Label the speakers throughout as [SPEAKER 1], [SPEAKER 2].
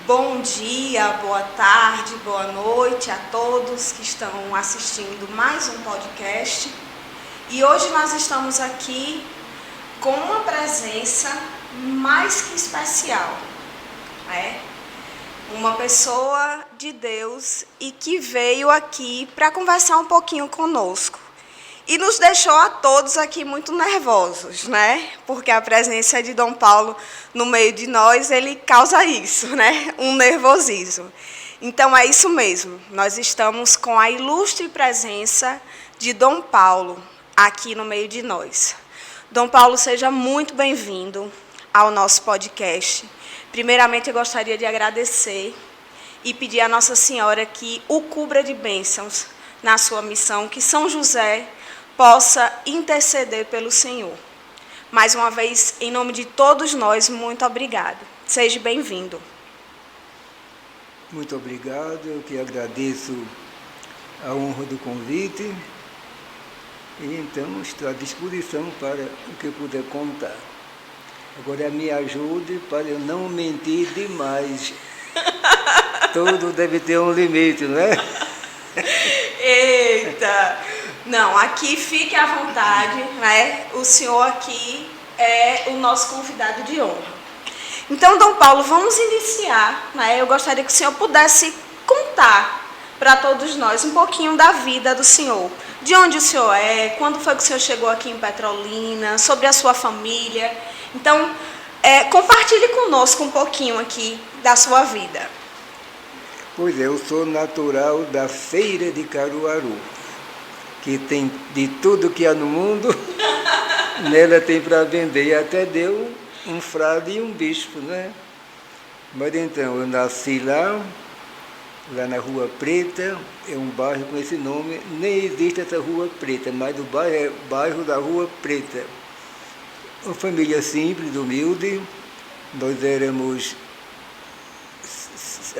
[SPEAKER 1] Bom dia, boa tarde, boa noite a todos que estão assistindo mais um podcast. E hoje nós estamos aqui com uma presença mais que especial, né? Uma pessoa de Deus e que veio aqui para conversar um pouquinho conosco. E nos deixou a todos aqui muito nervosos, né? Porque a presença de Dom Paulo no meio de nós, ele causa isso, né? Um nervosismo. Então é isso mesmo, nós estamos com a ilustre presença de Dom Paulo aqui no meio de nós. Dom Paulo, seja muito bem-vindo ao nosso podcast. Primeiramente, eu gostaria de agradecer e pedir a Nossa Senhora que o cubra de bênçãos na sua missão, que São José possa interceder pelo Senhor. Mais uma vez, em nome de todos nós, muito obrigado. Seja bem-vindo.
[SPEAKER 2] Muito obrigado, eu que agradeço a honra do convite e então estou à disposição para o que eu puder contar. Agora me ajude para eu não mentir demais. Tudo deve ter um limite, não é?
[SPEAKER 1] Eita! Não, aqui fique à vontade, né? O senhor aqui é o nosso convidado de honra. Então, Dom Paulo, vamos iniciar, né? Eu gostaria que o senhor pudesse contar para todos nós um pouquinho da vida do senhor. De onde o senhor é, quando foi que o senhor chegou aqui em Petrolina, sobre a sua família. Então, compartilhe conosco um pouquinho aqui da sua vida.
[SPEAKER 2] Pois é, eu sou natural da Feira de Caruaru, que tem de tudo que há no mundo, nela tem para vender, e até deu um frade e um bispo, né? Mas então, eu nasci lá na Rua Preta, é um bairro com esse nome, nem existe essa Rua Preta, mas o bairro é bairro da Rua Preta. Uma família simples, humilde, nós éramos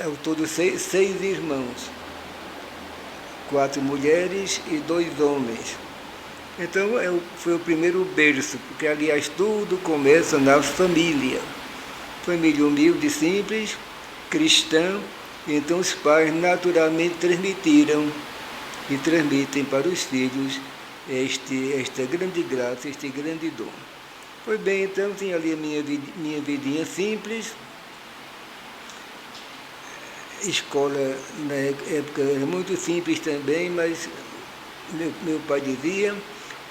[SPEAKER 2] ao todo seis irmãos. 4 mulheres e 2 homens. Então, foi o primeiro berço, porque, aliás, tudo começa na família. Família humilde, simples, cristã. Então, os pais naturalmente transmitiram e transmitem para os filhos esta grande graça, este grande dom. Pois bem, então, tinha ali a minha vidinha simples. Escola, na época, era muito simples também, mas meu pai dizia,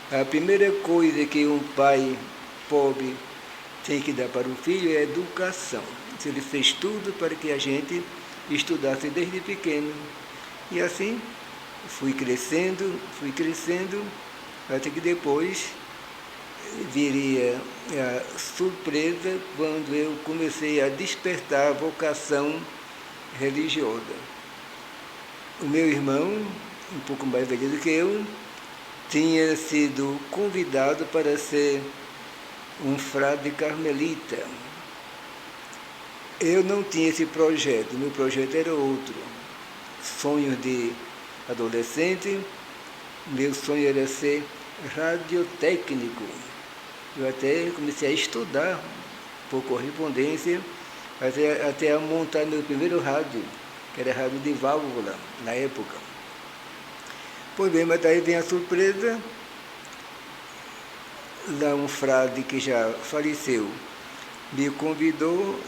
[SPEAKER 2] a primeira coisa que um pai pobre tem que dar para o filho é educação. Ele fez tudo para que a gente estudasse desde pequeno. E assim, fui crescendo, até que depois viria a surpresa quando eu comecei a despertar a vocação religiosa. O meu irmão, um pouco mais velho do que eu, tinha sido convidado para ser um frade carmelita. Eu não tinha esse projeto, meu projeto era outro. Sonho de adolescente, meu sonho era ser radiotécnico. Eu até comecei a estudar por correspondência, até a montar meu primeiro rádio, que era rádio de válvula, na época. Pois bem, mas daí vem a surpresa, lá um frade que já faleceu me convidou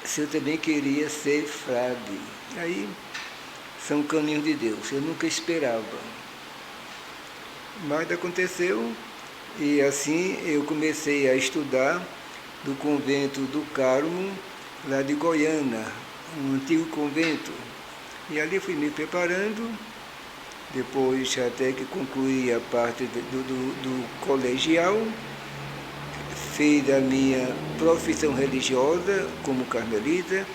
[SPEAKER 2] se eu também queria ser frade. Aí, são caminhos de Deus, eu nunca esperava. Mas aconteceu, e assim eu comecei a estudar do convento do Carmo, lá de Goiânia, um antigo convento. E ali fui me preparando, depois até que concluí a parte do colegial, fiz a minha profissão religiosa como carmelita,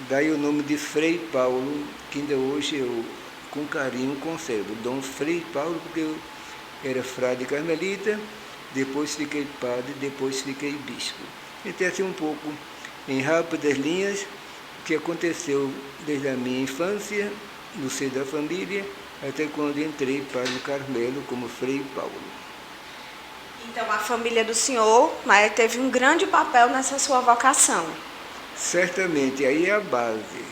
[SPEAKER 2] daí o nome de Frei Paulo, que ainda hoje eu com carinho conservo, Dom Frei Paulo, porque eu era frade carmelita, depois fiquei padre, depois fiquei bispo. Então assim um pouco em rápidas linhas, o que aconteceu desde a minha infância, no seio da família, até quando entrei para o Carmelo como Frei Paulo.
[SPEAKER 1] Então, a família do senhor, né, teve um grande papel nessa sua vocação.
[SPEAKER 2] Certamente, aí é a base.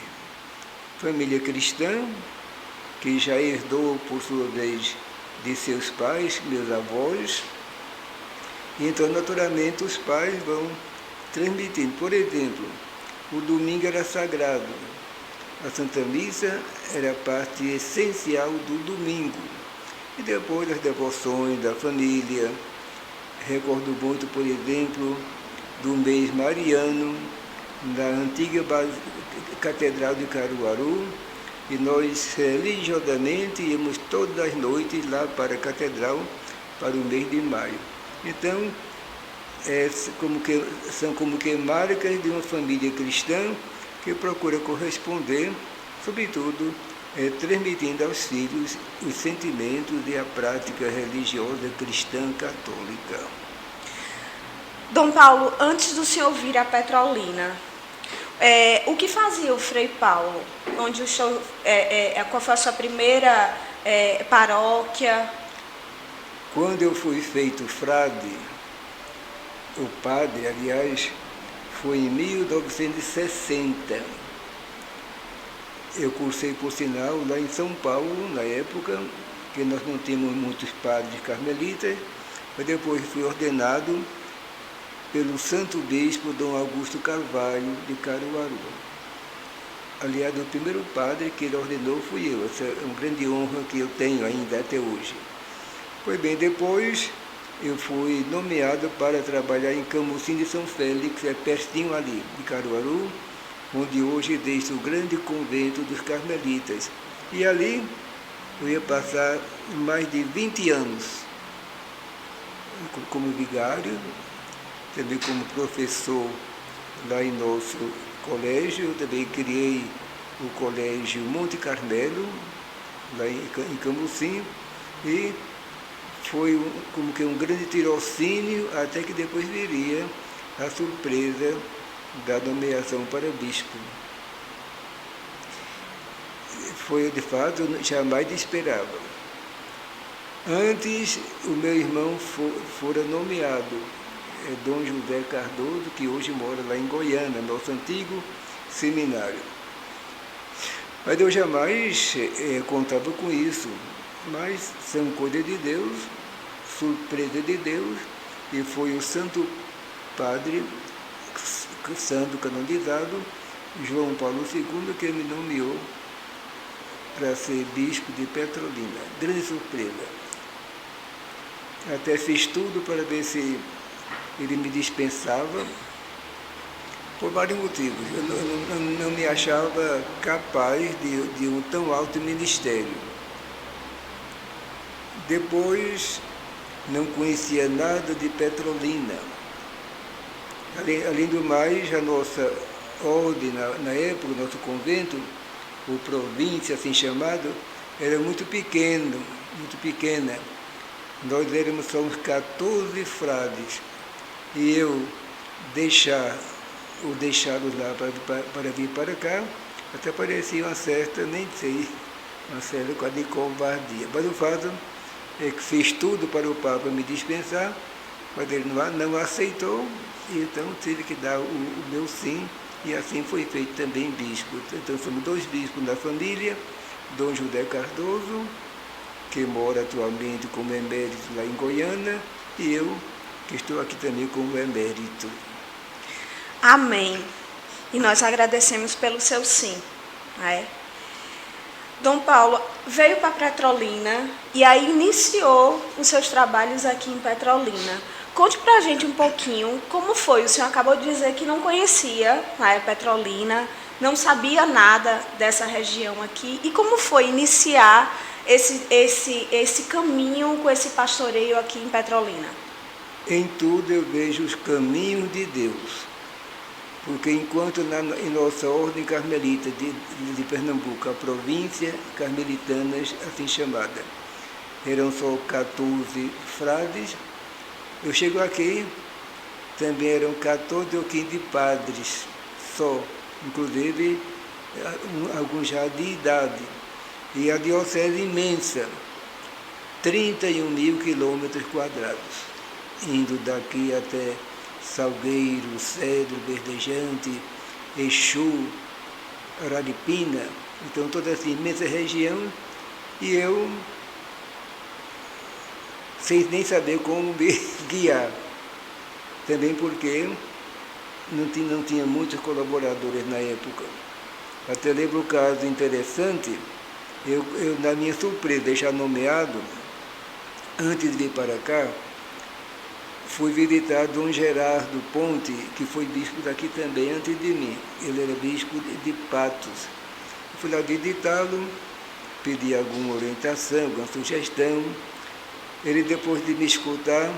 [SPEAKER 2] Família cristã, que já herdou, por sua vez, de seus pais, meus avós. E então, naturalmente, os pais vão transmitindo. Por exemplo, o domingo era sagrado. A Santa Missa era a parte essencial do domingo. E depois as devoções da família. Recordo muito, por exemplo, do mês mariano, na antiga Catedral de Caruaru, e nós religiosamente íamos todas as noites lá para a Catedral, para o mês de maio. Então, são como que marcas de uma família cristã que procura corresponder, sobretudo, transmitindo aos filhos os sentimentos e a prática religiosa cristã católica.
[SPEAKER 1] Dom Paulo, antes do senhor vir a Petrolina, o que fazia o Frei Paulo? Onde o senhor, qual foi a sua primeira paróquia?
[SPEAKER 2] Quando eu fui feito frade, o padre, aliás, foi em 1960. Eu cursei, por sinal, lá em São Paulo, na época, que nós não tínhamos muitos padres carmelitas, mas depois fui ordenado pelo Santo Bispo Dom Augusto Carvalho, de Caruaru. Aliás, o primeiro padre que ele ordenou fui eu. Essa é uma grande honra que eu tenho ainda até hoje. Pois bem, depois eu fui nomeado para trabalhar em Camusim de São Félix, pertinho ali de Caruaru, onde hoje existe o grande convento dos carmelitas. E ali eu ia passar mais de 20 anos como vigário, também como professor lá em nosso colégio. Eu também criei o colégio Monte Carmelo, lá em Camusim, e foi como que um grande tirocínio, até que depois viria a surpresa da nomeação para bispo. Foi, de fato, eu jamais esperava. Antes, o meu irmão fora nomeado, Dom José Cardoso, que hoje mora lá em Goiânia, nosso antigo seminário. Mas eu jamais contava com isso. Mas são coisas de Deus, surpresa de Deus, e foi o Santo Padre, santo canonizado, João Paulo II, que me nomeou para ser bispo de Petrolina. Grande surpresa. Até fiz tudo para ver se ele me dispensava, por vários motivos. Eu não me achava capaz de um tão alto ministério. Depois, não conhecia nada de Petrolina. Além do mais, a nossa ordem, na época, o nosso convento, ou província, assim chamado, era muito pequena. Nós éramos só uns 14 frades. E eu deixá-los lá para vir para cá, até parecia uma certa, nem sei, uma certa quase covardia. Mas o fato é que fiz tudo para o Papa me dispensar, mas ele não aceitou, e então tive que dar o meu sim, e assim foi feito também bispo. Então somos 2 bispos na família, Dom José Cardoso, que mora atualmente como emérito lá em Goiânia, e eu, que estou aqui também como emérito.
[SPEAKER 1] Amém. E nós agradecemos pelo seu sim. Dom Paulo veio para Petrolina e aí iniciou os seus trabalhos aqui em Petrolina. Conte para a gente um pouquinho como foi. O senhor acabou de dizer que não conhecia Petrolina, não sabia nada dessa região aqui. E como foi iniciar esse caminho com esse pastoreio aqui em Petrolina?
[SPEAKER 2] Em tudo eu vejo os caminhos de Deus. Porque enquanto em nossa ordem carmelita de Pernambuco, a província carmelitanas, assim chamada, eram só 14 frades, eu chego aqui, também eram 14 ou 15 padres só, inclusive alguns já de idade. E a diocese imensa, 31 mil quilômetros quadrados, indo daqui até Salgueiro, Cedro, Verdejante, Exu, Araripina, então toda essa imensa região, e eu sem nem saber como me guiar. Também porque não tinha muitos colaboradores na época. Até lembro um caso interessante, eu na minha surpresa, deixar nomeado, antes de vir para cá, fui visitar Dom Gerardo Ponte, que foi bispo daqui também antes de mim. Ele era bispo de Patos. Fui lá visitá-lo, pedi alguma orientação, alguma sugestão. Ele, depois de me escutar,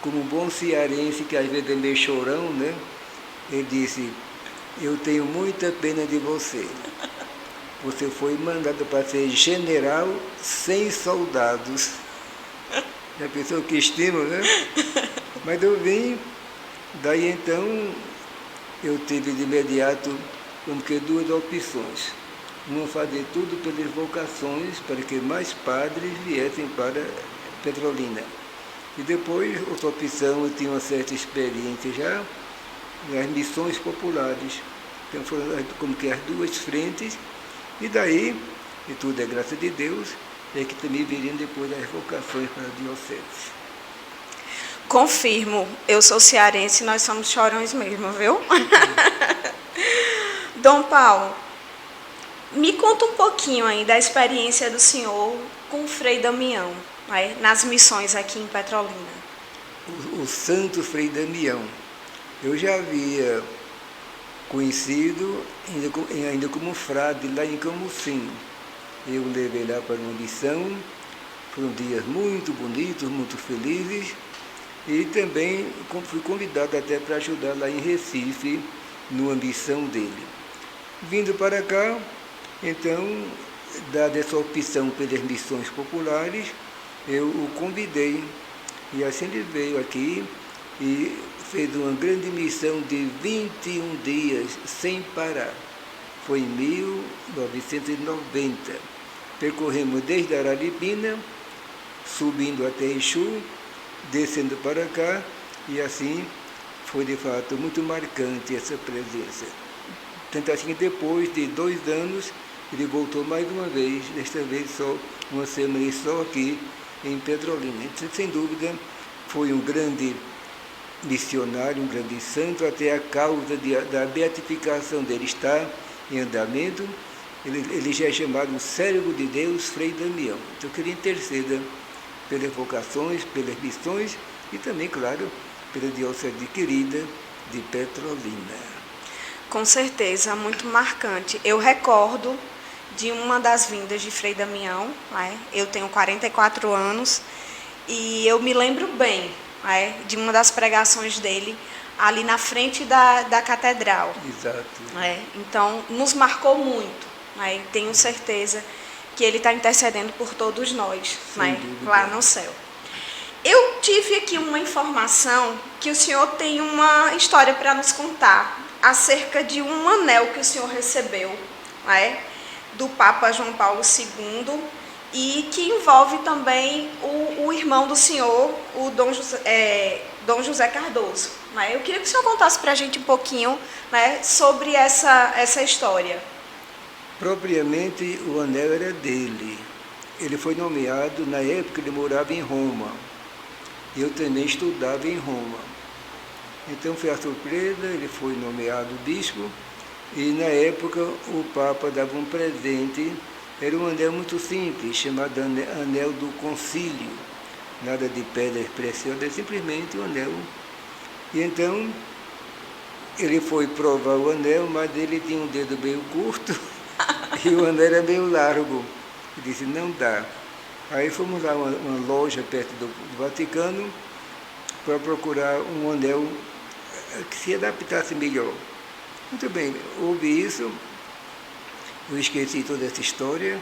[SPEAKER 2] como um bom cearense, que às vezes é meio chorão, né? Ele disse: eu tenho muita pena de você. Você foi mandado para ser general sem soldados. Já pensou que estímulo, né? Mas eu vim, daí então eu tive de imediato como que duas opções. Uma, fazer tudo pelas vocações, para que mais padres viessem para Petrolina. E depois, outra opção, eu tinha uma certa experiência já, nas missões populares. Então foram como que as duas frentes, e daí, e tudo é graça de Deus, é que também viriam depois as vocações para a diocese.
[SPEAKER 1] Confirmo, eu sou cearense e nós somos chorões mesmo, viu? Dom Paulo, me conta um pouquinho aí da experiência do senhor com o Frei Damião, né, nas missões aqui em Petrolina.
[SPEAKER 2] O santo Frei Damião, eu já havia conhecido ainda como frade lá em Camusim. Eu levei lá para uma missão, foram dias muito bonitos, muito felizes, e também fui convidado até para ajudar lá em Recife, numa missão dele. Vindo para cá, então, dada essa opção pelas missões populares, eu o convidei, e assim ele veio aqui e fez uma grande missão de 21 dias sem parar. Foi em 1990. Percorremos desde Araripina, subindo até Exu, descendo para cá, e assim foi de fato muito marcante essa presença. Tanto assim que depois de 2 anos, ele voltou mais uma vez, desta vez só uma semana só aqui em Petrolina. Então, sem dúvida, foi um grande missionário, um grande santo, até a causa da beatificação dele está em andamento. Ele já é chamado o Servo de Deus, Frei Damião. Então, eu queria interceder pelas vocações, pelas missões e também, claro, pela diocese querida de Petrolina.
[SPEAKER 1] Com certeza, muito marcante. Eu recordo de uma das vindas de Frei Damião, né? Eu tenho 44 anos e eu me lembro bem, né, de uma das pregações dele ali na frente da catedral.
[SPEAKER 2] Exato.
[SPEAKER 1] Né? Então, nos marcou muito, né? Tenho certeza que ele está intercedendo por todos nós, né, lá no céu. Eu tive aqui uma informação que o senhor tem uma história para nos contar acerca de um anel que o senhor recebeu, né, do Papa João Paulo II, e que envolve também o irmão do senhor, o Dom José Cardoso. Né? Eu queria que o senhor contasse para a gente um pouquinho, né, sobre essa história.
[SPEAKER 2] Propriamente, o anel era dele. Ele foi nomeado, na época ele morava em Roma. Eu também estudava em Roma. Então foi a surpresa, ele foi nomeado bispo, e na época o Papa dava um presente, era um anel muito simples, chamado anel do concílio, nada de pedras preciosas, é simplesmente um anel. E então ele foi provar o anel, mas ele tinha um dedo meio curto e o anel era meio largo. Ele disse, não dá. Aí fomos lá a uma loja perto do Vaticano para procurar um anel que se adaptasse melhor. Muito bem, houve isso, eu esqueci toda essa história,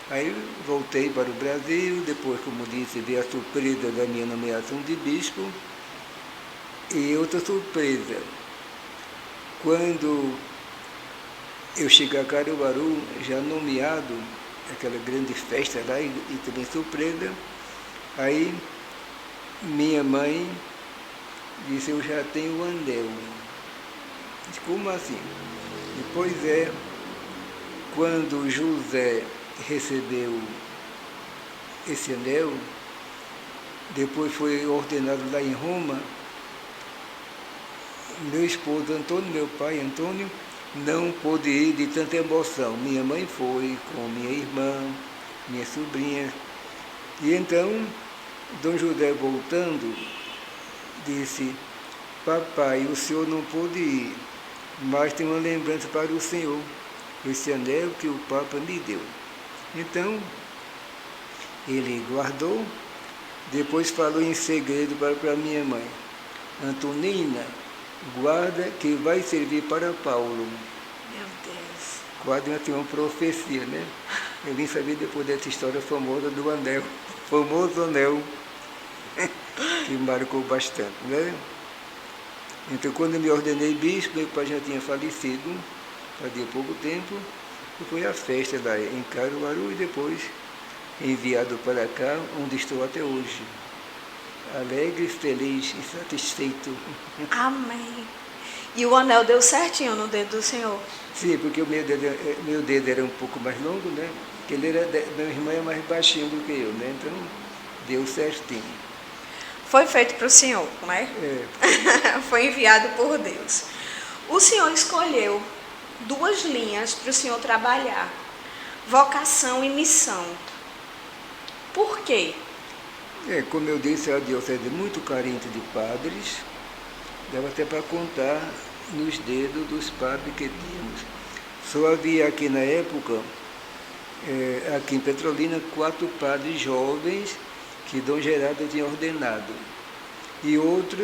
[SPEAKER 2] aí voltei para o Brasil, depois, como disse, veio a surpresa da minha nomeação de bispo, e outra surpresa, quando eu cheguei a Caruaru, já nomeado, aquela grande festa lá, e também surpresa, aí minha mãe disse, eu já tenho o anel. Disse, como assim? Depois quando José recebeu esse anel, depois foi ordenado lá em Roma, meu esposo Antônio, meu pai Antônio, não pôde ir de tanta emoção. Minha mãe foi com minha irmã, minha sobrinha. E então, Dom José voltando, disse, papai, o senhor não pôde ir, mas tem uma lembrança para o senhor, esse anel que o Papa me deu. Então, ele guardou, depois falou em segredo para minha mãe, Antonina, guarda que vai servir para Paulo.
[SPEAKER 1] Meu Deus.
[SPEAKER 2] Guarda, tem uma profecia, né? Eu vim saber depois dessa história famosa do anel, famoso anel, que marcou bastante, né? Então, quando eu me ordenei bispo, meu pai já tinha falecido, fazia pouco tempo, e foi a festa lá em Caruaru e depois enviado para cá, onde estou até hoje. Alegre, feliz e satisfeito.
[SPEAKER 1] Amém. E o anel deu certinho no dedo do senhor?
[SPEAKER 2] Sim, porque o meu dedo era um pouco mais longo, né? Porque meu irmão é mais baixinho do que eu, né? Então, deu certinho.
[SPEAKER 1] Foi feito para o senhor, né?
[SPEAKER 2] É.
[SPEAKER 1] Foi enviado por Deus. O senhor escolheu 2 linhas para o senhor trabalhar: vocação e missão. Por quê?
[SPEAKER 2] Como eu disse, a diocese é muito carente de padres, dava até para contar nos dedos dos padres que tínhamos. Só havia aqui na época, aqui em Petrolina, 4 padres jovens que Dom Gerardo tinha ordenado. E outro,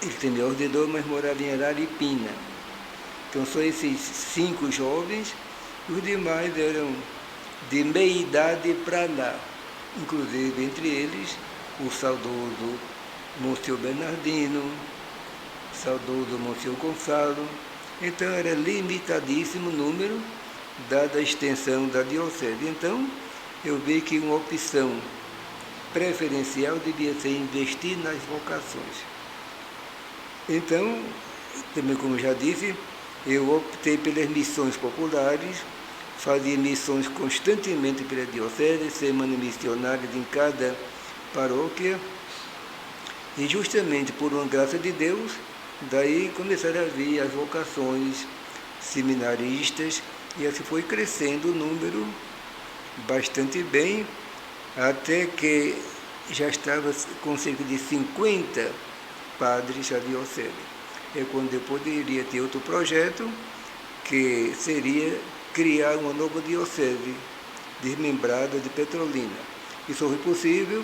[SPEAKER 2] ele também ordenou, mas morava em Araripina. Então, só esses 5 jovens, os demais eram de meia idade para lá. Inclusive, entre eles, o saudoso Monsenhor Bernardino, saudoso Monsenhor Gonçalo. Então, era limitadíssimo o número, dada a extensão da diocese. Então, eu vi que uma opção preferencial devia ser investir nas vocações. Então, também como já disse, eu optei pelas missões populares, fazia missões constantemente pela diocese, semana missionária em cada paróquia, e justamente por uma graça de Deus, daí começaram a vir as vocações seminaristas, e assim foi crescendo o número bastante bem, até que já estava com cerca de 50 padres a diocese. É quando eu poderia ter outro projeto, que seria criar uma nova diocese desmembrada de Petrolina. Isso foi possível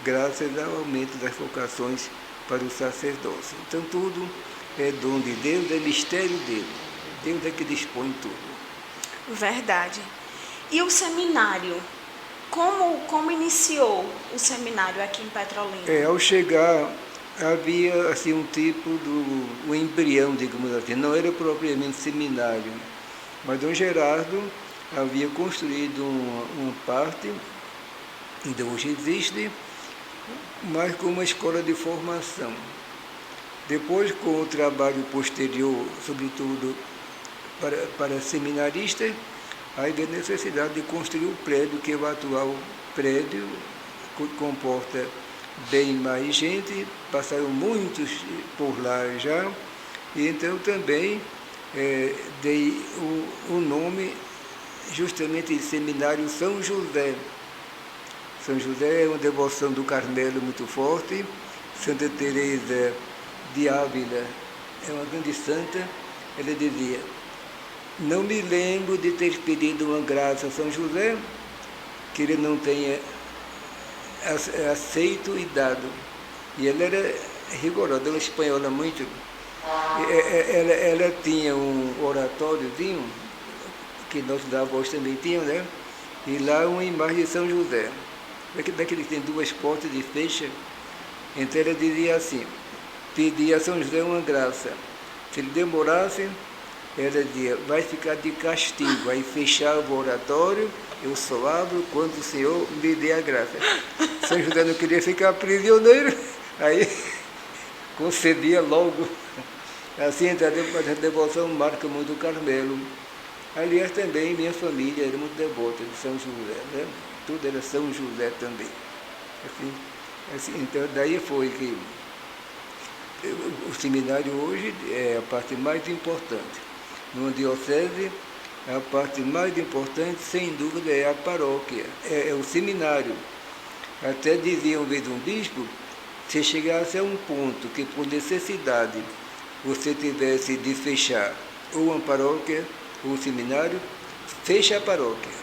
[SPEAKER 2] graças ao aumento das vocações para o sacerdócio. Então tudo é dom de Deus, é mistério dele. Deus é que dispõe tudo.
[SPEAKER 1] Verdade. E o seminário? Como iniciou o seminário aqui em Petrolina?
[SPEAKER 2] Ao chegar, havia assim um tipo um embrião, digamos assim. Não era propriamente seminário, mas Dom Gerardo havia construído uma parte, ainda hoje existe, mas com uma escola de formação. Depois, com o trabalho posterior, sobretudo para seminaristas, aí veio a necessidade de construir o prédio, que é o atual prédio, que comporta bem mais gente, passaram muitos por lá já, e então também dei o nome justamente de Seminário São José. São José é uma devoção do Carmelo muito forte. Santa Teresa de Ávila é uma grande santa. Ela dizia: não me lembro de ter pedido uma graça a São José que ele não tenha aceito e dado. E ela era rigorosa, uma espanhola muito. Ela tinha um oratóriozinho, que nossos avós também tinham, né? E lá uma imagem de São José. Daquele que tem 2 portas de fecha. Então ela dizia assim: pedia a São José uma graça. Se ele demorasse, ela dizia: vai ficar de castigo. Aí fechava o oratório, eu só abro quando o Senhor me dê a graça. São José não queria ficar prisioneiro, aí concedia logo. Assim, a devoção marca muito o Carmelo. Aliás, também minha família era muito devota de São José, né? Tudo era São José também. Assim, então, daí foi que o seminário hoje é a parte mais importante. Numa diocese, a parte mais importante, sem dúvida, é a paróquia, é o seminário. Até dizia uma vez um bispo, se chegasse a um ponto que por necessidade você tivesse de fechar ou uma paróquia ou um seminário, fecha a paróquia.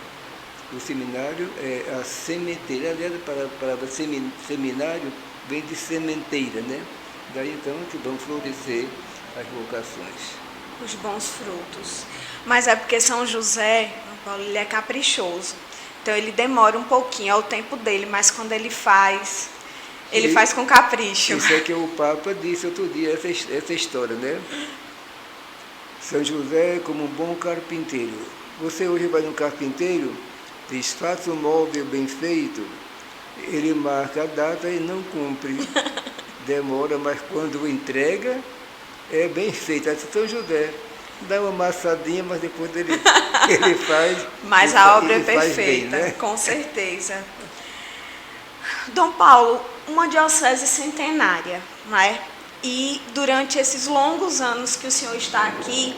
[SPEAKER 2] O seminário é a sementeira, aliás, a palavra seminário vem de sementeira, né? Daí então que vão florescer as vocações.
[SPEAKER 1] Os bons frutos. Mas é porque São José, Paulo, ele é caprichoso. Então ele demora um pouquinho, é o tempo dele, mas quando ele faz com capricho.
[SPEAKER 2] Isso é que o Papa disse outro dia, essa história, né? São José como um bom carpinteiro. Você hoje vai no carpinteiro, diz, faça um móvel bem feito, ele marca a data e não cumpre. Demora, mas quando entrega, é bem feito. É São José. Dá uma amassadinha, mas depois ele faz.
[SPEAKER 1] Mas a obra é perfeita, bem, né? Com certeza. Dom Paulo, uma diocese centenária, não é? E durante esses longos anos que o senhor está aqui,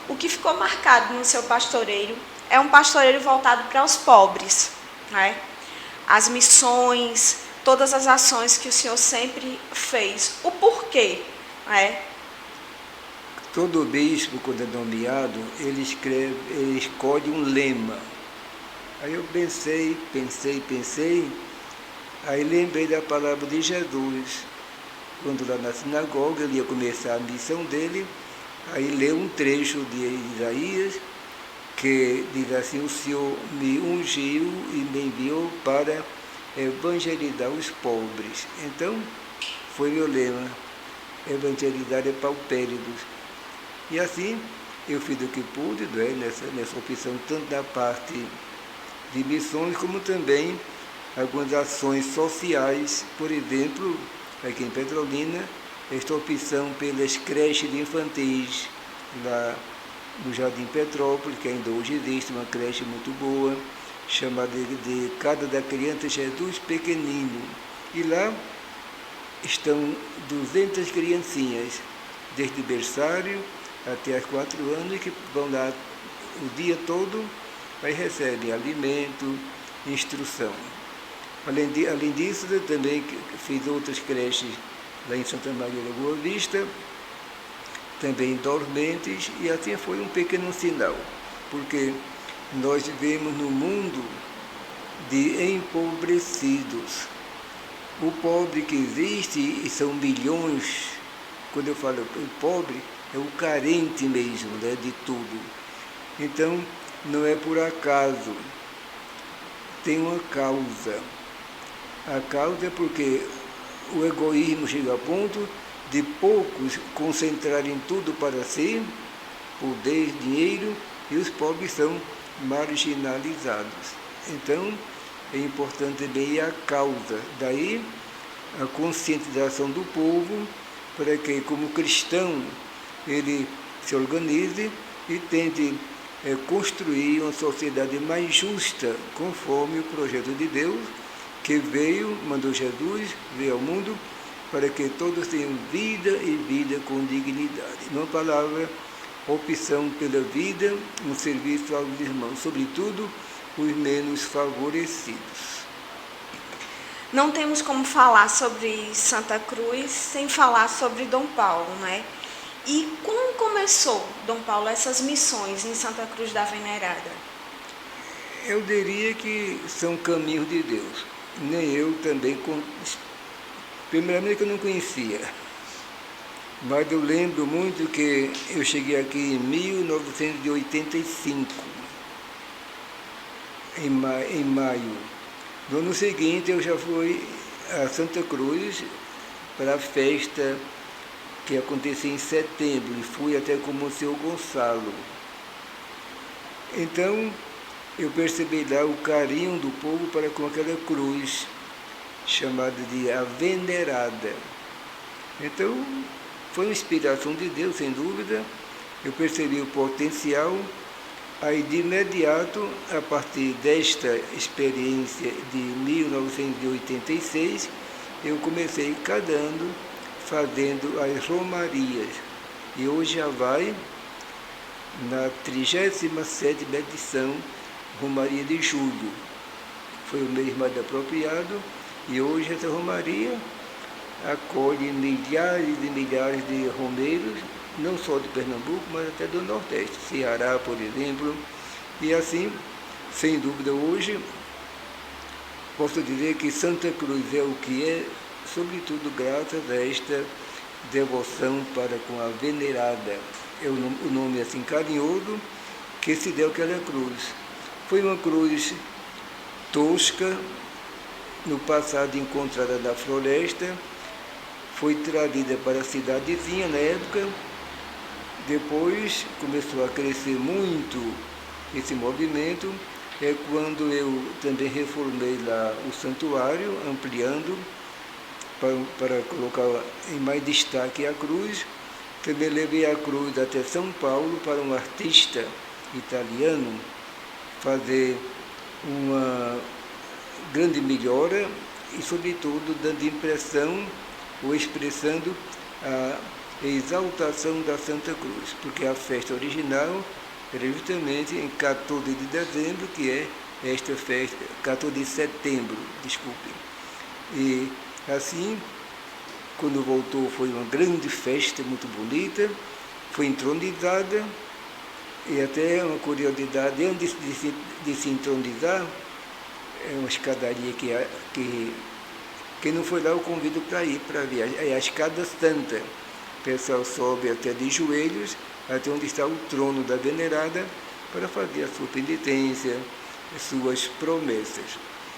[SPEAKER 1] o que ficou marcado no seu pastoreio é um pastoreio voltado para os pobres, não é? As missões, todas as ações que o senhor sempre fez. O porquê, não é?
[SPEAKER 2] Todo bispo, quando é nomeado, ele escolhe um lema. Aí eu pensei, aí lembrei da palavra de Jesus. Quando lá na sinagoga ele ia começar a missão dele, aí leu um trecho de Isaías, que diz assim, o Senhor me ungiu e me enviou para evangelizar os pobres. Então, foi meu lema, evangelizar é paupéridos. E assim, eu fiz o que pude, né, nessa opção, tanto da parte de missões, como também algumas ações sociais, por exemplo, aqui em Petrolina, esta opção pelas creches de infantis, lá no Jardim Petrópolis, que ainda hoje existe uma creche muito boa, chamada de Casa da Criança Jesus Pequenino. E lá estão 200 criancinhas, desde berçário até as 4 anos, que vão lá o dia todo, aí recebem alimento, instrução. Além disso, eu também fiz outras creches lá em Santa Maria da Boa Vista, também dormentes, e assim foi um pequeno sinal, porque nós vivemos num mundo de empobrecidos. O pobre que existe, e são milhões, quando eu falo pobre, é o carente mesmo, né, de tudo. Então, não é por acaso, tem uma causa. A causa é porque o egoísmo chega a ponto de poucos concentrarem tudo para si, poder, dinheiro, e os pobres são marginalizados. Então, é importante também a causa. Daí, a conscientização do povo, para que, como cristão, ele se organize e tente construir uma sociedade mais justa, conforme o projeto de Deus, que mandou Jesus, veio ao mundo, para que todos tenham vida e vida com dignidade. Numa palavra, opção pela vida, um serviço aos irmãos, sobretudo os menos favorecidos.
[SPEAKER 1] Não temos como falar sobre Santa Cruz sem falar sobre Dom Paulo, não é? E como começou, Dom Paulo, essas missões em Santa Cruz da Venerada?
[SPEAKER 2] Eu diria que são caminhos de Deus. Nem eu também, primeiramente que eu não conhecia, mas eu lembro muito que eu cheguei aqui em 1985, em maio. No ano seguinte eu já fui a Santa Cruz para a festa que acontecia em setembro, e fui até com o Monsenhor Gonçalo. Então, eu percebi lá o carinho do povo para com aquela cruz, chamada de a Venerada. Então, foi uma inspiração de Deus, sem dúvida. Eu percebi o potencial. Aí, de imediato, a partir desta experiência de 1986, eu comecei cada ano fazendo as romarias. E hoje já vai na 37ª edição, Romaria de Julho. Foi o mês mais apropriado e hoje essa romaria acolhe milhares e milhares de romeiros, não só de Pernambuco, mas até do Nordeste, Ceará, por exemplo. E assim, sem dúvida, hoje, posso dizer que Santa Cruz é o que é, sobretudo graças a esta devoção para com a venerada. É o nome assim carinhoso que se deu àquela cruz. Foi uma cruz tosca, no passado encontrada na floresta, foi trazida para a cidadezinha na época, depois começou a crescer muito esse movimento, é quando eu também reformei lá o santuário, ampliando, para colocar em mais destaque a cruz. Também levei a cruz até São Paulo para um artista italiano fazer uma grande melhora e, sobretudo, dando impressão ou expressando a exaltação da Santa Cruz, porque a festa original era justamente em 14 de dezembro, que é esta festa, 14 de setembro, desculpe. E assim, quando voltou, foi uma grande festa, muito bonita, foi entronizada, e até uma curiosidade, antes de se entronizar, é uma escadaria que quem não foi lá eu convido para ir para ver, é a escada santa. O pessoal sobe até de joelhos, até onde está o trono da venerada, para fazer a sua penitência, as suas promessas.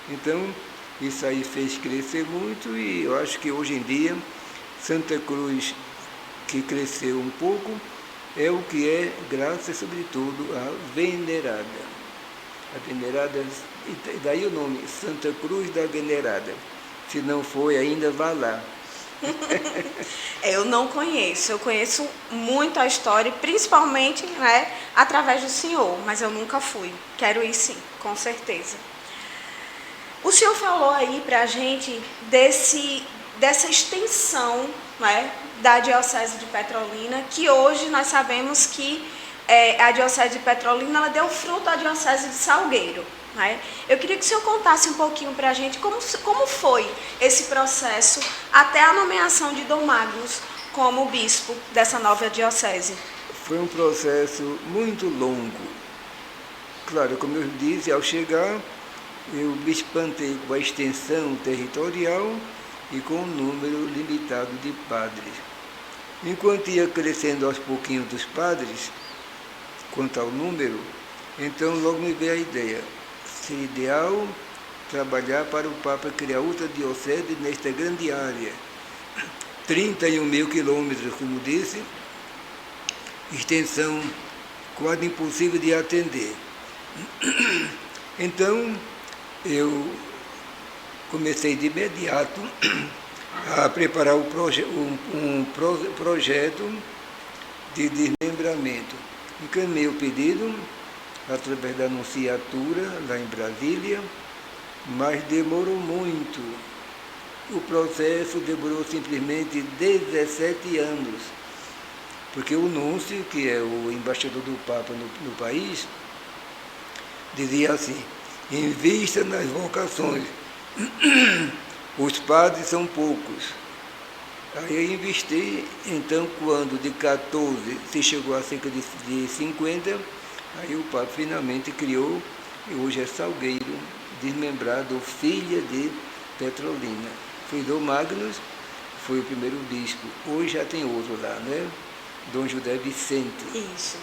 [SPEAKER 2] Então, isso aí fez crescer muito e eu acho que hoje em dia Santa Cruz, que cresceu um pouco, é o que é graças, sobretudo, à venerada. A venerada, e daí o nome, Santa Cruz da Venerada. Se não foi ainda, vá lá.
[SPEAKER 1] Eu não conheço, eu conheço muito a história, principalmente, né, através do senhor, mas eu nunca fui. Quero ir sim, com certeza. O senhor falou aí para a gente dessa extensão, né, da Diocese de Petrolina, que hoje nós sabemos que a Diocese de Petrolina ela deu fruto à Diocese de Salgueiro. Né? Eu queria que o senhor contasse um pouquinho para a gente como foi esse processo até a nomeação de Dom Magnus como bispo dessa nova diocese.
[SPEAKER 2] Foi um processo muito longo. Claro, como eu disse, ao chegar, eu me espantei com a extensão territorial e com o número limitado de padres. Enquanto ia crescendo aos pouquinhos dos padres, quanto ao número, então logo me veio a ideia. Seria ideal trabalhar para o Papa criar outra diocese nesta grande área. 31 mil quilômetros, como disse, extensão quase impossível de atender. Então, eu comecei de imediato a preparar um projeto de desmembramento. Encaminhei o pedido através da anunciatura lá em Brasília, mas demorou muito. O processo demorou simplesmente 17 anos, porque o núncio, que é o embaixador do Papa no país, dizia assim: invista nas vocações, os padres são poucos. Aí eu investi, então quando de 14 se chegou a cerca de 50, aí o Papa finalmente criou, e hoje é Salgueiro, desmembrado, filha de Petrolina. Foi Dom Magnus, foi o primeiro bispo. Hoje já tem outro lá, né? Dom José Vicente.
[SPEAKER 1] Isso.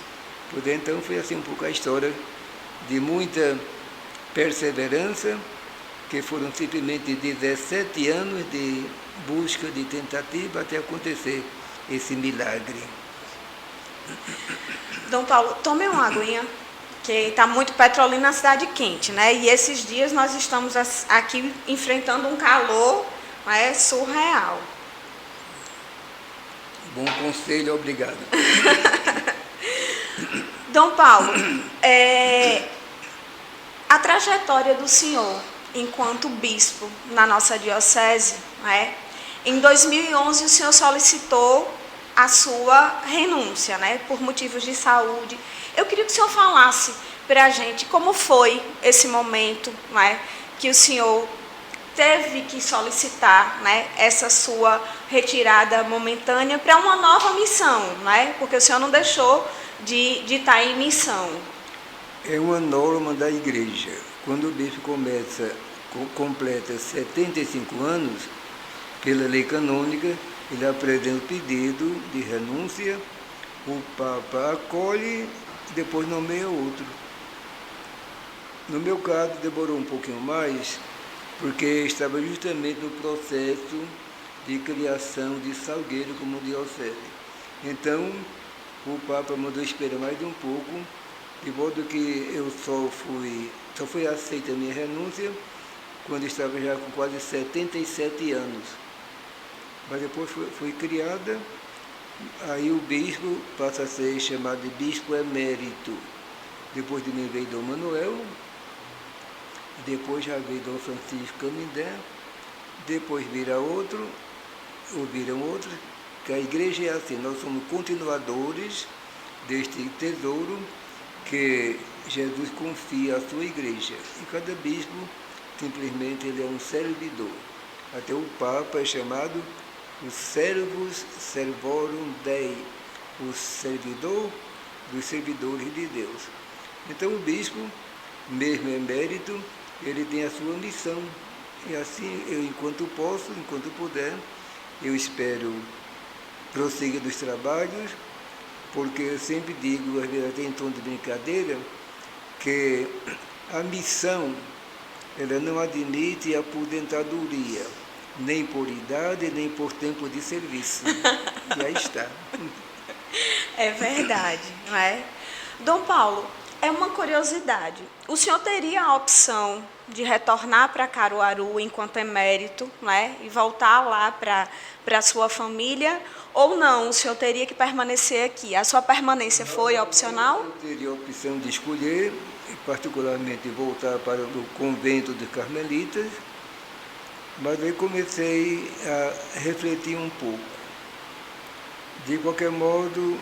[SPEAKER 2] Então foi assim um pouco a história de muita perseverança, que foram simplesmente 17 anos de busca, de tentativa, até acontecer esse milagre.
[SPEAKER 1] Dom Paulo, tome uma aguinha, que está muito Petrolina na cidade quente, né? E esses dias nós estamos aqui enfrentando um calor, né, surreal.
[SPEAKER 2] Bom conselho, obrigado.
[SPEAKER 1] Dom Paulo, a trajetória do senhor enquanto bispo na nossa diocese, né? Em 2011 o senhor solicitou a sua renúncia, né? Por motivos de saúde. Eu queria que o senhor falasse para a gente como foi esse momento, né? Que o senhor teve que solicitar, né, essa sua retirada momentânea para uma nova missão, né? Porque o senhor não deixou de estar em missão.
[SPEAKER 2] É uma norma da igreja. Quando o bispo completa 75 anos, pela lei canônica, ele apresenta o pedido de renúncia, o Papa acolhe, depois nomeia outro. No meu caso, demorou um pouquinho mais, porque estava justamente no processo de criação de Salgueiro como diocese. Então, o Papa mandou esperar mais um pouco, de modo que eu só fui aceita a minha renúncia quando estava já com quase 77 anos. Mas depois foi criada, aí o bispo passa a ser chamado de bispo emérito. Depois de mim veio Dom Manuel, depois já veio Dom Francisco Canindé, depois viram outros, que a igreja é assim, nós somos continuadores deste tesouro que Jesus confia à sua igreja. E cada bispo, simplesmente, ele é um servidor. Até o Papa é chamado o Servus Servorum Dei, o servidor dos servidores de Deus. Então o bispo, mesmo emérito, ele tem a sua missão. E assim, eu, enquanto posso, enquanto puder, eu espero prosseguir dos trabalhos, porque eu sempre digo, às vezes até em tom de brincadeira, que a missão, ela não admite aposentadoria, nem por idade, nem por tempo de serviço. E aí está.
[SPEAKER 1] É verdade, não é? Dom Paulo, é uma curiosidade. O senhor teria a opção de retornar para Caruaru enquanto emérito, né, e voltar lá para a sua família, ou não? O senhor teria que permanecer aqui? A sua permanência foi opcional?
[SPEAKER 2] Eu teria a opção de escolher, particularmente voltar para o convento de Carmelitas, mas aí comecei a refletir um pouco. De qualquer modo,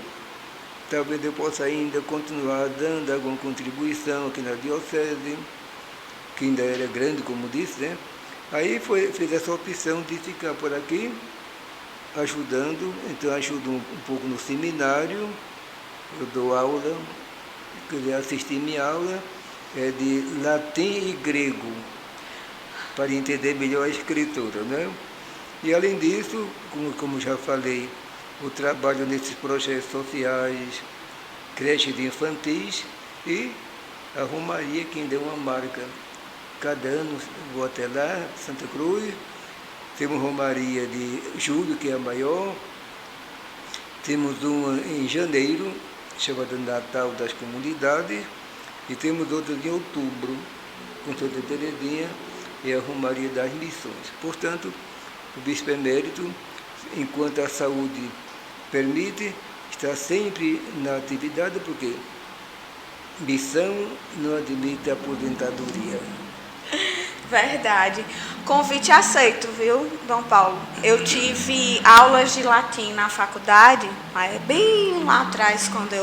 [SPEAKER 2] talvez eu possa ainda continuar dando alguma contribuição aqui na diocese, que ainda era grande, como disse, né? Aí fiz essa opção de ficar por aqui, ajudando. Então ajudo um pouco no seminário, eu dou aula, queria assistir minha aula, é de latim e grego, para entender melhor a escritura, né? E além disso, como já falei, o trabalho nesses projetos sociais, creche de infantis e a Romaria, que ainda é uma marca. Cada ano vou até lá, Santa Cruz, temos Romaria de julho, que é a maior, temos uma em janeiro, chamada Natal das Comunidades, e temos outra em outubro, com Santa Terezinha, e a Romaria das Missões. Portanto, o bispo emérito, enquanto a saúde permite, está sempre na atividade, porque missão não admite aposentadoria.
[SPEAKER 1] Verdade. Convite aceito, viu, Dom Paulo? Eu tive aulas de latim na faculdade, bem lá atrás, quando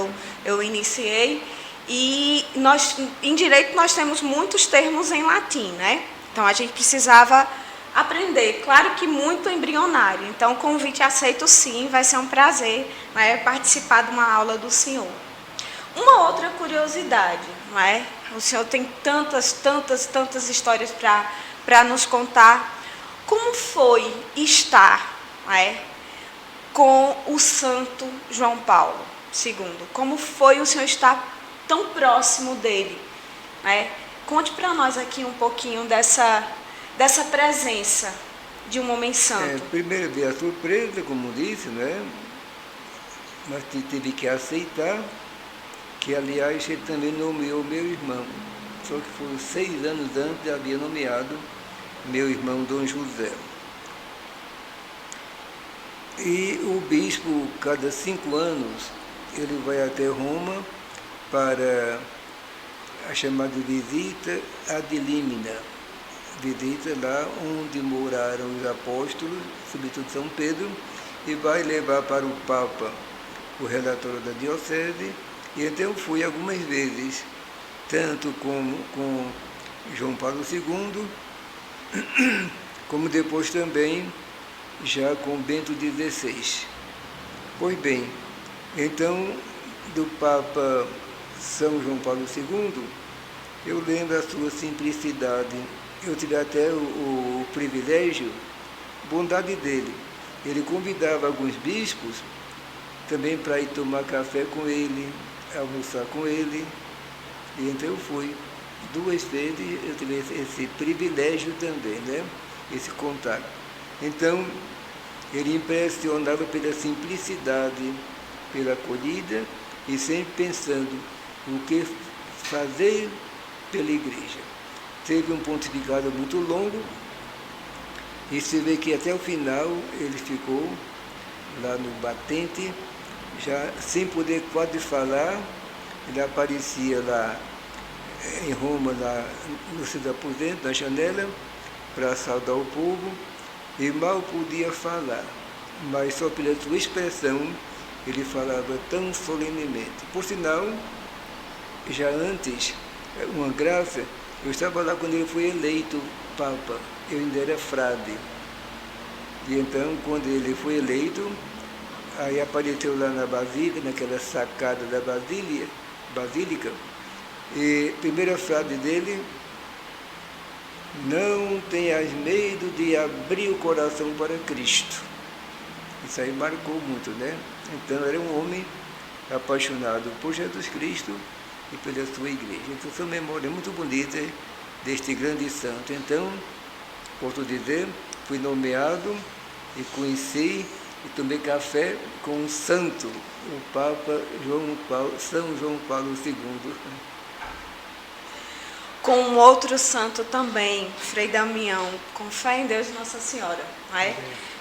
[SPEAKER 1] eu iniciei, e nós, em direito, nós temos muitos termos em latim, né? Então, a gente precisava aprender, claro que muito embrionário. Então, convite aceito sim, vai ser um prazer, né, participar de uma aula do senhor. Uma outra curiosidade, não é? O senhor tem tantas histórias para nos contar. Como foi estar, não é, com o Santo João Paulo II? Como foi o senhor estar tão próximo dele? Não é? Conte para nós aqui um pouquinho dessa presença de um homem santo.
[SPEAKER 2] Primeiro veio a surpresa, como disse, né? Mas tive que aceitar, que aliás ele também nomeou meu irmão, só que foi 6 anos antes havia nomeado meu irmão Dom José. E o bispo, cada 5 anos, ele vai até Roma para a chamada visita ad limina, visita lá onde moraram os apóstolos, sobretudo São Pedro, e vai levar para o Papa o relatório da diocese. E então fui algumas vezes, tanto com João Paulo II, como depois também já com Bento XVI. Pois bem, então do Papa São João Paulo II, eu lembro a sua simplicidade. Eu tive até o privilégio, bondade dele. Ele convidava alguns bispos também para ir tomar café com ele, almoçar com ele. E então eu fui 2 vezes, eu tive esse privilégio também, né? Esse contato. Então, ele impressionava pela simplicidade, pela acolhida e sempre pensando o que fazer pela igreja. Teve um pontificado muito longo e se vê que até o final ele ficou lá no batente, já sem poder quase falar. Ele aparecia lá em Roma, lá no seu aposento, na janela, para saudar o povo, e mal podia falar, mas só pela sua expressão ele falava tão solenemente. Por sinal, já antes, uma graça, eu estava lá quando ele foi eleito Papa, eu ainda era frade. E então, quando ele foi eleito, aí apareceu lá na Basílica, naquela sacada da Basílica, e a primeira frase dele: não tenhas medo de abrir o coração para Cristo. Isso aí marcou muito, né? Então, era um homem apaixonado por Jesus Cristo e pela sua igreja. Então, são memórias muito bonitas deste grande santo. Então, posso dizer, fui nomeado e conheci e tomei café com o santo, o Papa São João Paulo II.
[SPEAKER 1] Com um outro santo também, Frei Damião, com fé em Deus e Nossa Senhora. Né?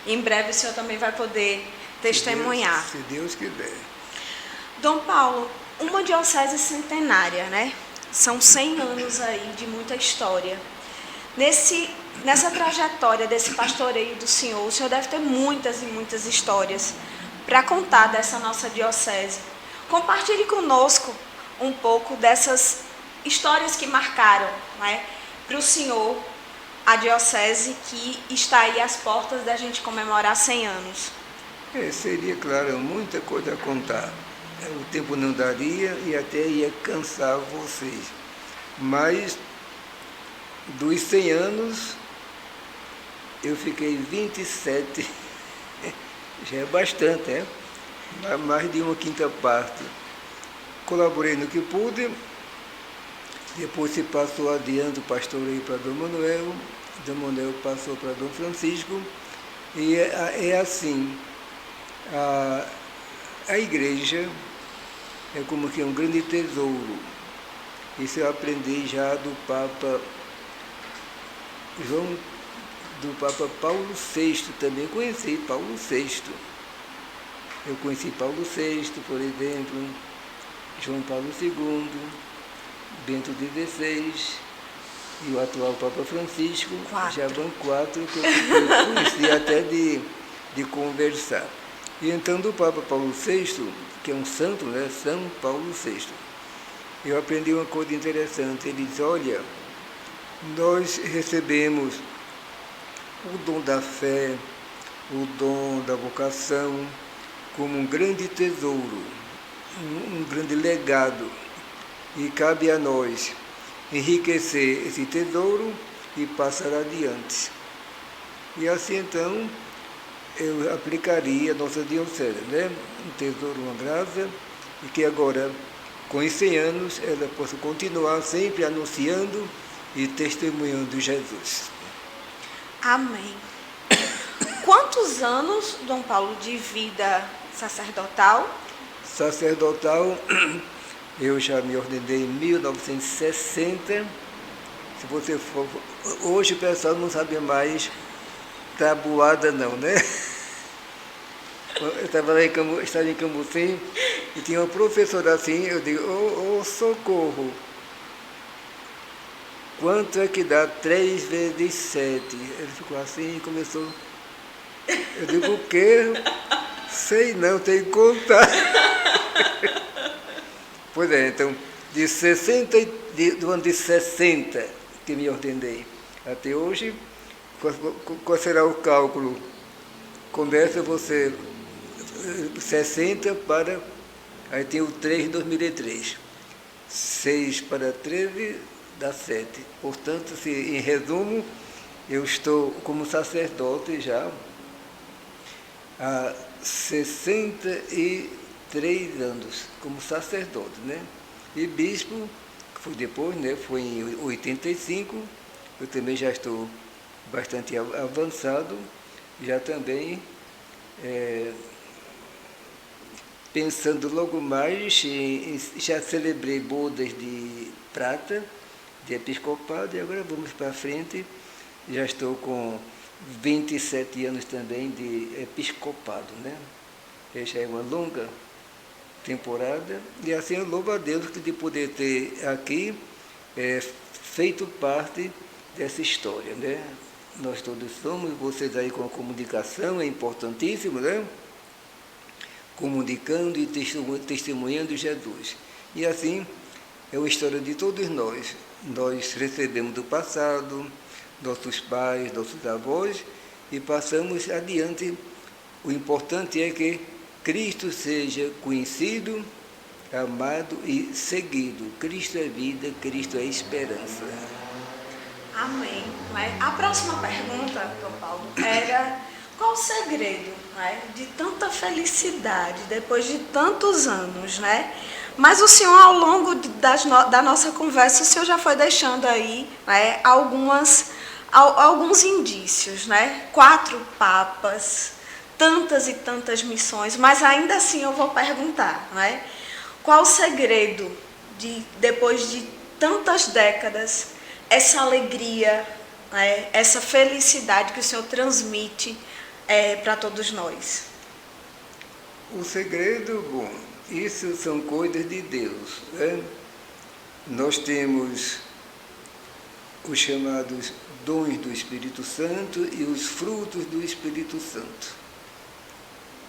[SPEAKER 1] Em breve o senhor também vai poder testemunhar.
[SPEAKER 2] Se Deus quiser.
[SPEAKER 1] Dom Paulo, uma diocese centenária, né? São 100 anos aí de muita história. Nessa trajetória desse pastoreio do senhor, o senhor deve ter muitas e muitas histórias para contar dessa nossa diocese. Compartilhe conosco um pouco dessas histórias que marcaram, né, para o senhor a diocese que está aí às portas da gente comemorar 100 anos.
[SPEAKER 2] Seria, claro, muita coisa a contar. O tempo não daria e até ia cansar vocês. Mas, dos 100 anos, eu fiquei 27, já é bastante, né? Mais de 1/5 parte. Colaborei no que pude, depois se passou adiante o pastoreio para Dom Manuel passou para Dom Francisco, e é assim, a igreja é como que um grande tesouro. Isso eu aprendi já do Papa Paulo VI, também conheci Paulo VI. Eu conheci Paulo VI, por exemplo, João Paulo II, Bento XVI e o atual Papa Francisco.
[SPEAKER 1] 4.
[SPEAKER 2] Já vão 4 que eu conheci até de conversar. E então do Papa Paulo VI, que é um santo, né? São Paulo VI, eu aprendi uma coisa interessante. Ele diz: olha, nós recebemos o dom da fé, o dom da vocação, como um grande tesouro, um grande legado. E cabe a nós enriquecer esse tesouro e passar adiante. E assim, então, eu aplicaria a nossa diocese, né? Um tesouro, uma graça, e que agora, com os 100 anos, ela possa continuar sempre anunciando e testemunhando Jesus.
[SPEAKER 1] Amém. Quantos anos, Dom Paulo, de vida sacerdotal?
[SPEAKER 2] Sacerdotal, eu já me ordenei em 1960. Se você for... Hoje o pessoal não sabe mais tabuada não, né? Eu estava em Cambuci e tinha uma professora assim, eu digo, ô socorro, quanto é que dá 3 vezes 7? Ele ficou assim e começou. Eu digo, o quê? Sei não, tem que contar. Pois é, então, do ano de 60 que me ordenei até hoje, qual será o cálculo? Começa você 60 para... Aí tem o 3 de 2003. 6 para 13 dá 7. Portanto, em resumo, eu estou como sacerdote já há 63 anos, como sacerdote, né? E bispo, que foi depois, né? Foi em 85, eu também já estou bastante avançado, já também pensando logo mais, já celebrei bodas de prata, de episcopado, e agora vamos para frente, já estou com 27 anos também de episcopado, né? Já é uma longa temporada, e assim eu louvo a Deus de poder ter aqui feito parte dessa história, né? Nós todos somos, vocês aí com a comunicação, é importantíssimo, né? Comunicando e testemunhando Jesus. E assim, é uma história de todos nós. Nós recebemos do passado, nossos pais, nossos avós, e passamos adiante. O importante é que Cristo seja conhecido, amado e seguido. Cristo é vida, Cristo é esperança.
[SPEAKER 1] Amém. A próxima pergunta, Dom Paulo, era qual o segredo, né, de tanta felicidade depois de tantos anos, né? Mas o senhor, ao longo da nossa conversa, o senhor já foi deixando aí, né, alguns indícios, né? 4 papas, tantas e tantas missões, mas ainda assim eu vou perguntar, né? Qual o segredo depois de tantas décadas, essa alegria, né, essa felicidade que o senhor transmite para todos nós?
[SPEAKER 2] O segredo, bom, isso são coisas de Deus, né? Nós temos os chamados dons do Espírito Santo e os frutos do Espírito Santo.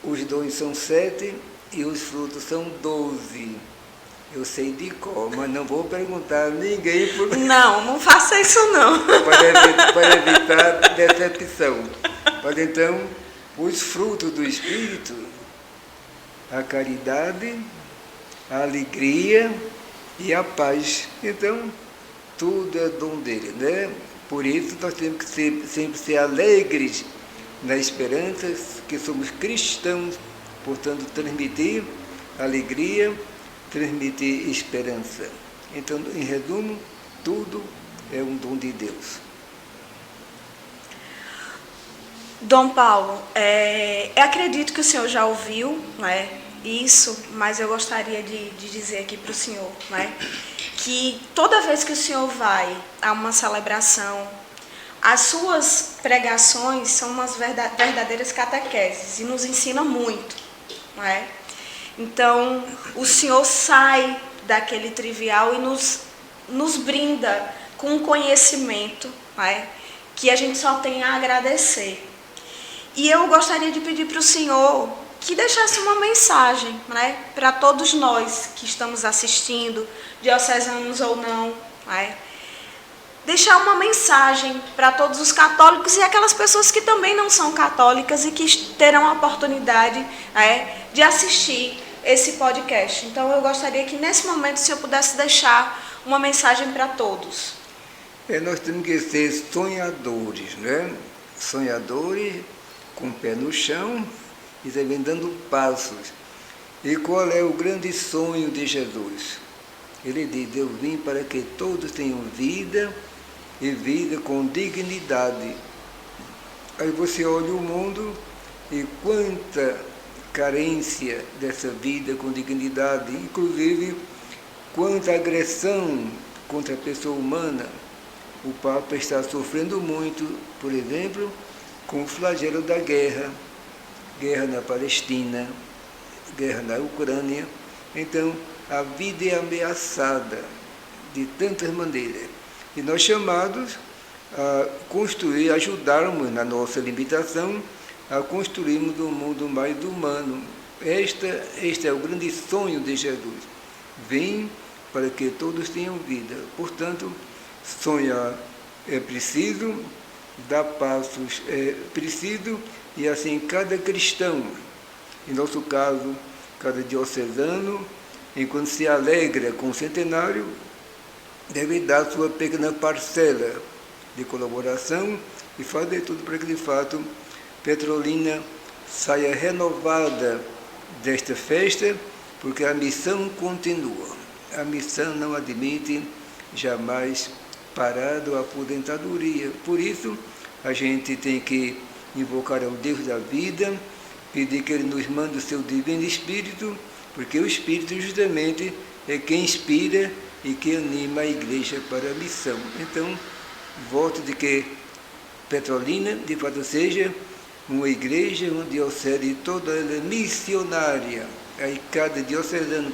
[SPEAKER 2] Os dons são 7 e os frutos são 12. Eu sei de cor, mas não vou perguntar a ninguém por...
[SPEAKER 1] Não faça isso não.
[SPEAKER 2] para evitar decepção. Mas então, os frutos do Espírito, a caridade, a alegria e a paz. Então, tudo é dom dele, né? Por isso nós temos que sempre ser alegres na esperança, que somos cristãos, portanto, transmitir alegria, transmitir esperança. Então, em resumo, tudo é um dom de Deus.
[SPEAKER 1] Dom Paulo, eu acredito que o senhor já ouviu, né, isso, mas eu gostaria de dizer aqui para o senhor, né, que toda vez que o senhor vai a uma celebração, as suas pregações são umas verdadeiras catequeses e nos ensina muito, né? Então, o senhor sai daquele trivial e nos brinda com um conhecimento, né, que a gente só tem a agradecer. E eu gostaria de pedir para o senhor que deixasse uma mensagem, né, para todos nós que estamos assistindo, diocesanos ou não, né, deixar uma mensagem para todos os católicos e aquelas pessoas que também não são católicas e que terão a oportunidade, né, de assistir esse podcast. Então, eu gostaria que, nesse momento, o senhor pudesse deixar uma mensagem para todos.
[SPEAKER 2] Nós temos que ser sonhadores, né? Sonhadores, com o pé no chão e também dando passos. E qual é o grande sonho de Jesus? Ele diz, eu vim para que todos tenham vida e vida com dignidade. Aí você olha o mundo e quanta carência dessa vida com dignidade, inclusive quanta agressão contra a pessoa humana. O Papa está sofrendo muito, por exemplo, com o flagelo da guerra. guerra na Palestina, guerra na Ucrânia. Então, a vida é ameaçada de tantas maneiras. E nós chamados a construir, ajudarmos na nossa limitação, a construirmos um mundo mais humano. Este é o grande sonho de Jesus. Vem para que todos tenham vida. Portanto, sonhar é preciso, dar passos é preciso, e assim cada cristão, em nosso caso, cada diocesano, enquanto se alegra com o centenário, deve dar sua pequena parcela de colaboração e fazer tudo para que, de fato, Petrolina saia renovada desta festa, porque a missão continua. A missão não admite jamais parada ou aposentadoria. Por isso, a gente tem que invocar ao Deus da vida, pedir que Ele nos mande o seu Divino Espírito, porque o Espírito justamente é quem inspira e que anima a Igreja para a missão. Então, voto de que Petrolina, de fato, seja uma igreja, uma diocese toda ela missionária. Aí cada diocesano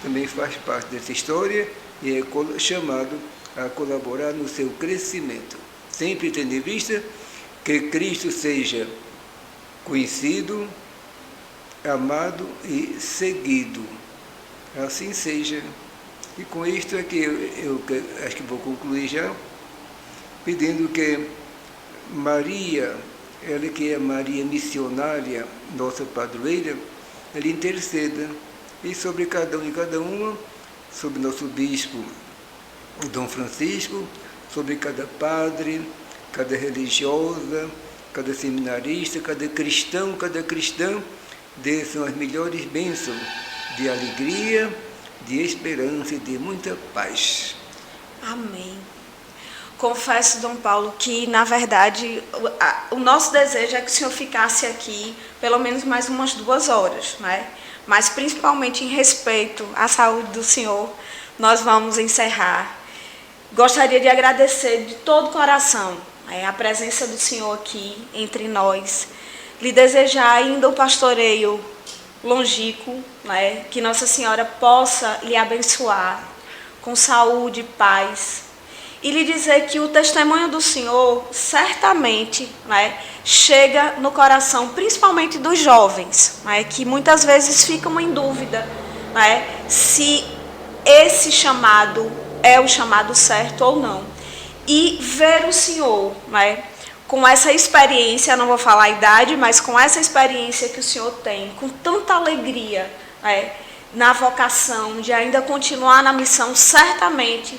[SPEAKER 2] também faz parte dessa história e é chamado a colaborar no seu crescimento. Sempre tendo em vista que Cristo seja conhecido, amado e seguido. Assim seja. E com isto é que eu acho que vou concluir já, pedindo que Maria, ela que é Maria missionária, nossa padroeira, ela interceda, e sobre cada um e cada uma, sobre nosso bispo Dom Francisco, sobre cada padre, cada religiosa, cada seminarista, cada cristão, cada cristã, desçam as melhores bênçãos de alegria, de esperança e de muita paz.
[SPEAKER 1] Amém. Confesso, Dom Paulo, que, na verdade, o nosso desejo é que o senhor ficasse aqui pelo menos mais umas 2 horas, né? Mas, principalmente em respeito à saúde do senhor, nós vamos encerrar. Gostaria de agradecer de todo o coração a presença do senhor aqui entre nós, lhe desejar ainda o pastoreio longínquo, né? Que Nossa Senhora possa lhe abençoar com saúde e paz, e lhe dizer que o testemunho do Senhor certamente, né, chega no coração, principalmente dos jovens, né, que muitas vezes ficam em dúvida, né, se esse chamado é o chamado certo ou não. E ver o Senhor, né, com essa experiência, não vou falar a idade, mas com essa experiência que o Senhor tem, com tanta alegria, né, na vocação de ainda continuar na missão, certamente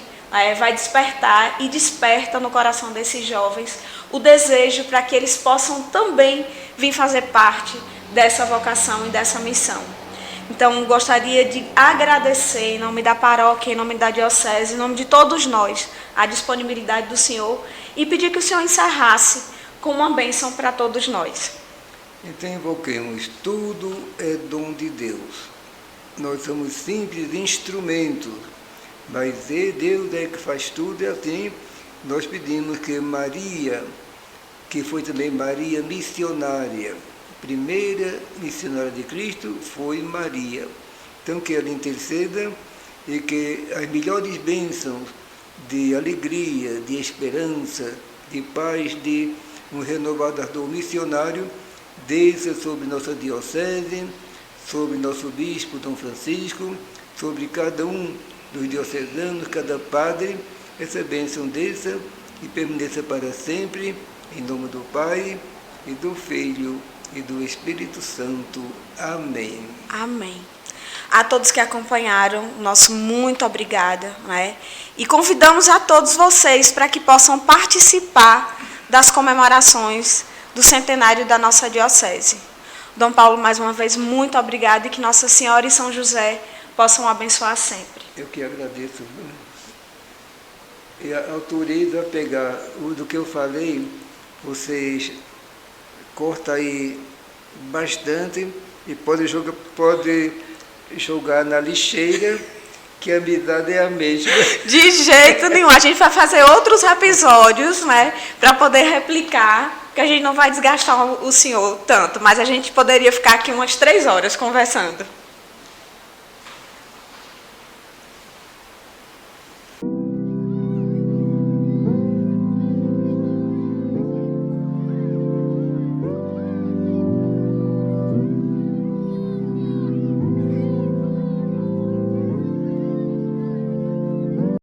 [SPEAKER 1] vai despertar e desperta no coração desses jovens o desejo para que eles possam também vir fazer parte dessa vocação e dessa missão. Então, gostaria de agradecer em nome da paróquia, em nome da diocese, em nome de todos nós, a disponibilidade do Senhor e pedir que o Senhor encerrasse com uma bênção para todos nós.
[SPEAKER 2] Então, invoquemos, tudo é dom de Deus. Nós somos simples instrumentos, mas Deus é que faz tudo, e assim nós pedimos que Maria, que foi também Maria missionária, primeira missionária de Cristo foi Maria. Então que ela interceda e que as melhores bênçãos de alegria, de esperança, de paz, de um renovado ardor missionário desça sobre nossa diocese, sobre nosso bispo Dom Francisco, sobre cada um dos diocesanos, cada padre, essa bênção desça e permaneça para sempre, em nome do Pai, e do Filho, e do Espírito Santo. Amém.
[SPEAKER 1] Amém. A todos que acompanharam, nosso muito obrigada, né? E convidamos a todos vocês para que possam participar das comemorações do centenário da nossa diocese. Dom Paulo, mais uma vez, muito obrigada, e que Nossa Senhora e São José possam abençoar sempre.
[SPEAKER 2] Eu que agradeço. E autorizo a pegar do que eu falei, vocês cortam aí bastante e pode jogar na lixeira, que a amizade é a mesma.
[SPEAKER 1] De jeito nenhum. A gente vai fazer outros episódios, né, para poder replicar porque a gente não vai desgastar o senhor tanto, mas a gente poderia ficar aqui umas 3 horas conversando.